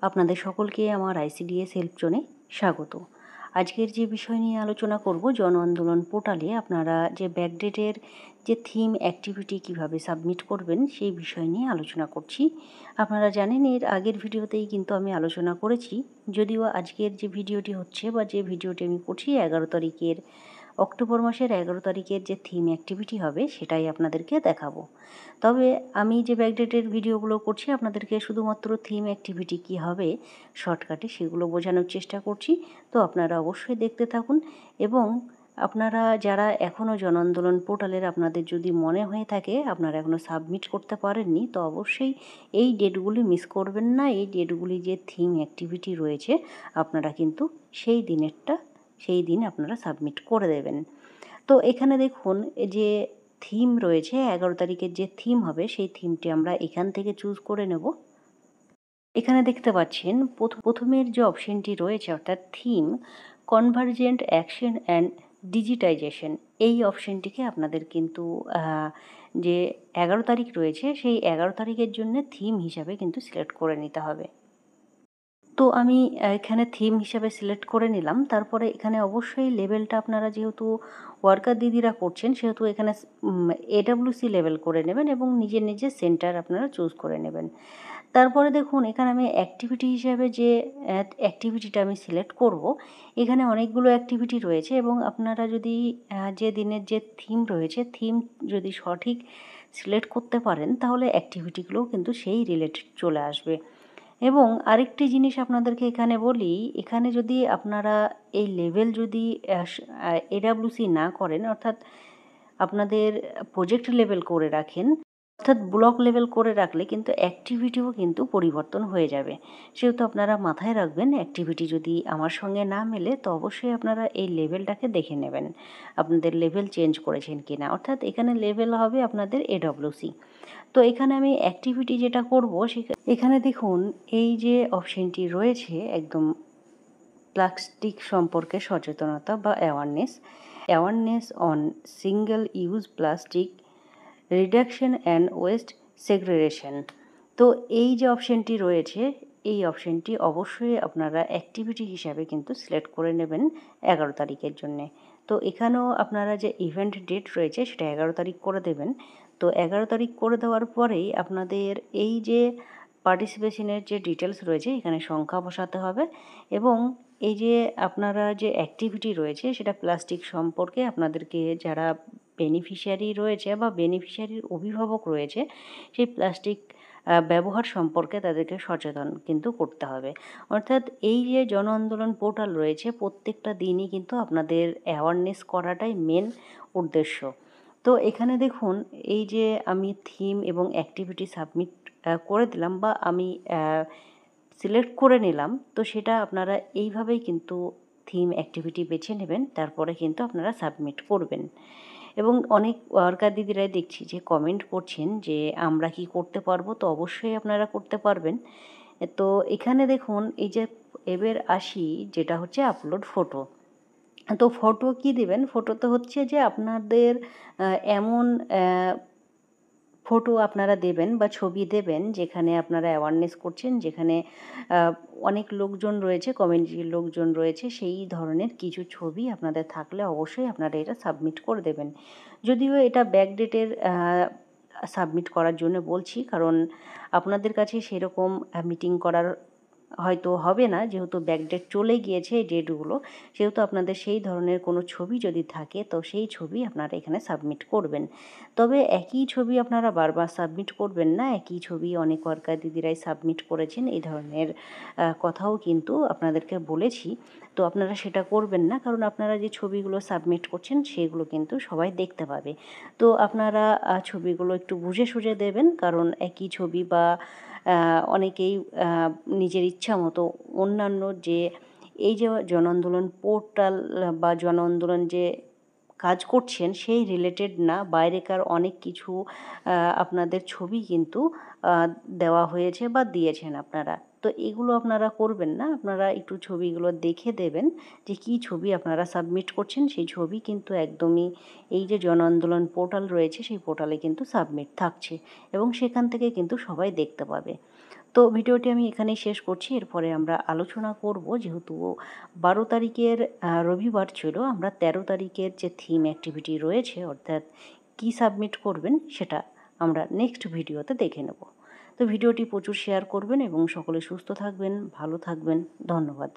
আপনাদের সকলকে আমার আইসিডিএস হেল্প জোনে স্বাগত। আজকের যে বিষয় নিয়ে আলোচনা করব, জন আন্দোলন পোর্টালে আপনারা যে ব্যাকডেটের যে থিম অ্যাক্টিভিটি কিভাবে সাবমিট করবেন সেই বিষয় নিয়ে আলোচনা করছি। আপনারা জানেন এর আগের ভিডিওতেই কিন্তু আমি আলোচনা করেছি, যদিও আজকের যে ভিডিওটি হচ্ছে বা যে ভিডিওটি আমি করছি 11 তারিখের অক্টোবর মাসের 11 তারিখের যে থিম অ্যাক্টিভিটি হবে সেটাই আপনাদেরকে দেখাবো। তবে আমি যে ব্যাকডেটের ভিডিওগুলো করছি আপনাদেরকে শুধুমাত্র থিম অ্যাক্টিভিটি কী হবে শর্টকাটে সেগুলো বোঝানোর চেষ্টা করছি। তো আপনারা অবশ্যই দেখতে থাকুন। এবং আপনারা যারা এখনও জন আন্দোলন পোর্টালের আপনাদের যদি মনে হয়ে থাকে আপনারা এখনও সাবমিট করতে পারেননি, তো অবশ্যই এই ডেটগুলি মিস করবেন না। এই ডেটগুলি যে থিম অ্যাক্টিভিটি রয়েছে আপনারা কিন্তু সেই দিন আপনারা সাবমিট করে দেবেন। তো এখানে দেখুন যে থিম রয়েছে 11 তারিখের যে থিম হবে সেই থিমটি আমরা এখান থেকে চুজ করে নেব। এখানে দেখতে পাচ্ছেন প্রথমের যে অপশনটি রয়েছে অর্থাৎ theme convergent action and digitisation, এই অপশনটিকে আপনাদের কিন্তু যে 11 তারিখ রয়েছে সেই 11 তারিখের জন্য থিম হিসাবে কিন্তু সিলেক্ট করে নিতে হবে। তো আমি এখানে থিম হিসাবে সিলেক্ট করে নিলাম। তারপরে এখানে অবশ্যই লেভেলটা আপনারা যেহেতু ওয়ার্কার দিদিরা করছেন সেহেতু এখানে এডাব্লিউসি লেভেল করে নেবেন এবং নিজের নিজের সেন্টার আপনারা চুজ করে নেবেন। তারপরে দেখুন এখানে আমি অ্যাক্টিভিটি হিসাবে যে অ্যাক্টিভিটিটা আমি সিলেক্ট করব, এখানে অনেকগুলো অ্যাক্টিভিটি রয়েছে এবং আপনারা যদি যে দিনের যে থিম রয়েছে থিম যদি সঠিক সিলেক্ট করতে পারেন তাহলে অ্যাক্টিভিটিগুলোও কিন্তু সেই রিলেটেড চলে আসবে। এবং আরেকটি জিনিস আপনাদেরকে এখানে বলি, এখানে যদি আপনারা এই লেভেল যদি এডাব্লিউসি না করেন অর্থাৎ আপনাদের প্রজেক্ট লেভেল করে রাখেন অর্থাৎ ব্লক লেভেল করে রাখলে কিন্তু অ্যাক্টিভিটিও কিন্তু পরিবর্তন হয়ে যাবে। সেহেতু আপনারা মাথায় রাখবেন অ্যাক্টিভিটি যদি আমার সঙ্গে না মেলে তো অবশ্যই আপনারা এই লেভেলটাকে দেখে নেবেন আপনাদের লেভেল চেঞ্জ করেছেন কিনা। অর্থাৎ এখানে লেভেল হবে আপনাদের এডাব্লিউসি। তো এখানে আমি অ্যাক্টিভিটি যেটা করব এখানে দেখুন এই যে অপশনটি রয়েছে একদম প্লাস্টিক সম্পর্কে সচেতনতা বা awareness on single use plastic reduction and waste segregation. তো এই যে অপশনটি রয়েছে এই অপশনটি অবশ্যই আপনারা অ্যাক্টিভিটি হিসাবে কিন্তু সিলেক্ট করে নেবেন 11 তারিখের জন্যে। তো এখানেও আপনারা যে ইভেন্ট ডেট রয়েছে সেটা 11 তারিখ করে দেবেন। তো 11 তারিখ করে দেওয়ার পরেই আপনাদের এই যে পার্টিসিপেশনের যে ডিটেলস রয়েছে এখানে সংখ্যা বসাতে হবে এবং এই যে আপনারা যে অ্যাক্টিভিটি রয়েছে সেটা প্লাস্টিক সম্পর্কে আপনাদেরকে যারা বেনিফিশিয়ারি রয়েছে বা বেনিফিশিয়ারির অভিভাবক রয়েছে সেই প্লাস্টিক ব্যবহার সম্পর্কে তাদেরকে সচেতন কিন্তু করতে হবে। অর্থাৎ এই যে জন আন্দোলন পোর্টাল রয়েছে প্রত্যেকটা দিনই কিন্তু আপনাদের অ্যাওয়ারনেস করাটাই মেন উদ্দেশ্য। তো এখানে দেখুন এই যে আমি থিম এবং অ্যাক্টিভিটি সাবমিট করে দিলাম বা আমি সিলেক্ট করে নিলাম, তো সেটা আপনারা এইভাবেই কিন্তু থিম অ্যাক্টিভিটি বেছে নেবেন, তারপরে কিন্তু আপনারা সাবমিট করবেন। এবং অনেক ওয়ার্কার দিদিরাই দেখছি যে কমেন্ট করছেন যে আমরা কি করতে পারবো, তো অবশ্যই আপনারা করতে পারবেন। তো এখানে দেখুন এই যে এবার আসি যেটা হচ্ছে আপলোড ফটো। তো ফটো কি দেবেন, ফটোতে হচ্ছে যে আপনাদের এমন ফটো আপনারা দেবেন বা ছবি দেবেন যেখানে আপনারা অ্যাওয়ারনেস করছেন, যেখানে অনেক লোকজন রয়েছে, কমিউনিটির লোকজন রয়েছে, সেই ধরনের কিছু ছবি আপনাদের থাকলে অবশ্যই আপনারা এটা সাবমিট করে দেবেন। যদিও এটা ব্যাকডেটের সাবমিট করার জন্য বলছি, কারণ আপনাদের কাছে সেরকম মিটিং করার হয়তো হবে না, যেহেতু ব্যাকডেট চলে গিয়েছে এই ডেটগুলো, সেহেতু আপনাদের সেই ধরনের কোনো ছবি যদি থাকে তো সেই ছবি আপনারা এখানে সাবমিট করবেন। তবে একই ছবি আপনারা বারবার সাবমিট করবেন না, একই ছবি অনেক ওয়ার্কার দিদিরাই সাবমিট করেছেন এই ধরনের কথাও কিন্তু আপনাদেরকে বলেছি। তো আপনারা সেটা করবেন না, কারণ আপনারা যে ছবিগুলো সাবমিট করছেন সেগুলো কিন্তু সবাই দেখতে পাবে। তো আপনারা ছবিগুলো একটু বুঝে সুঝে দেবেন, কারণ একই ছবি বা অনেকেই নিজের ইচ্ছা মতো অন্যান্য যে এই যে জন আন্দোলন পোর্টাল বা জন আন্দোলন যে কাজ করছেন সেই রিলেটেড না বাইরেকার অনেক কিছু আপনাদের ছবি কিন্তু দেওয়া হয়েছে বা দিয়েছেন আপনারা। তো এগুলো আপনারা করবেন না, আপনারা একটু ছবিগুলো দেখে দেবেন যে কী ছবি আপনারা সাবমিট করছেন। সেই ছবি কিন্তু একদমই এই যে জন আন্দোলন পোর্টাল রয়েছে সেই পোর্টালে কিন্তু সাবমিট থাকছে এবং সেখান থেকে কিন্তু সবাই দেখতে পাবে। তো ভিডিওটি আমি এখানেই শেষ করছি। এরপরে আমরা আলোচনা করব, যেহেতু 12 তারিখের রবিবার ছিল, আমরা 13 তারিখের যে থিম অ্যাক্টিভিটি রয়েছে, অর্থাৎ কী সাবমিট করবেন সেটা আমরা নেক্সট ভিডিওতে দেখে নেব। তো ভিডিওটি প্রচুর শেয়ার করবেন এবং সকলে সুস্থ থাকবেন, ভালো থাকবেন। ধন্যবাদ।